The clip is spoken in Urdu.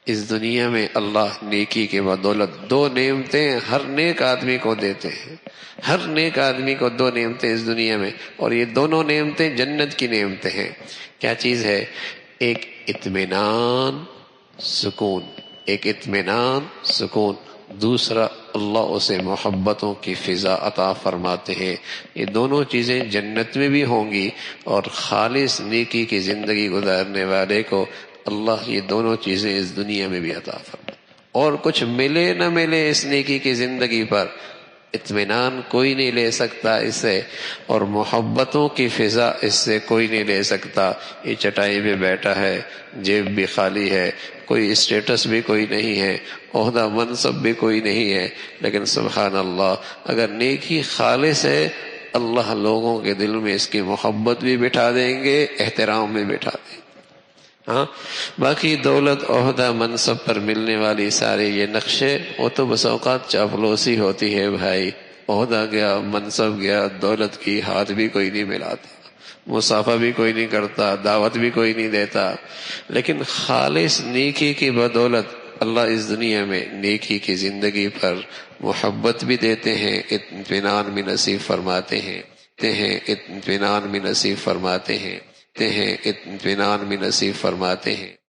اس دنیا میں اللہ نیکی کے بدولت دو نعمتیں ہر نیک آدمی کو دیتے ہیں. ہر نیک آدمی کو دو نعمتیں اس دنیا میں، اور یہ دونوں نعمتیں جنت کی نعمتیں ہیں. کیا چیز ہے؟ ایک اطمینان سکون، ایک اطمینان سکون، دوسرا اللہ اسے محبتوں کی فضا عطا فرماتے ہیں. یہ دونوں چیزیں جنت میں بھی ہوں گی، اور خالص نیکی کی زندگی گزارنے والے کو اللہ یہ دونوں چیزیں اس دنیا میں بھی عطا فرمائے. اور کچھ ملے نہ ملے اس نیکی کی زندگی پر، اطمینان کوئی نہیں لے سکتا اس سے، اور محبتوں کی فضا اس سے کوئی نہیں لے سکتا. یہ چٹائی پہ بیٹھا ہے، جیب بھی خالی ہے، کوئی اسٹیٹس بھی کوئی نہیں ہے، عہدہ منصب بھی کوئی نہیں ہے، لیکن سبحان اللہ اگر نیکی خالص ہے، اللہ لوگوں کے دل میں اس کی محبت بھی بٹھا دیں گے، احترام بھی بٹھا دیں گے. ہاں، باقی دولت عہدہ منصب پر ملنے والی سارے یہ نقشے، وہ تو بس اوقات چاپلوسی ہوتی ہے بھائی. عہدہ گیا، منصب گیا، دولت کی ہاتھ بھی کوئی نہیں ملاتا، مصافحہ بھی کوئی نہیں کرتا، دعوت بھی کوئی نہیں دیتا. لیکن خالص نیکی کی بدولت اللہ اس دنیا میں نیکی کی زندگی پر محبت بھی دیتے ہیں، اطمینان بھی نصیب فرماتے ہیں، اطمینان بھی نصیب فرماتے ہیں، اطمینان بھی نصیب فرماتے ہیں.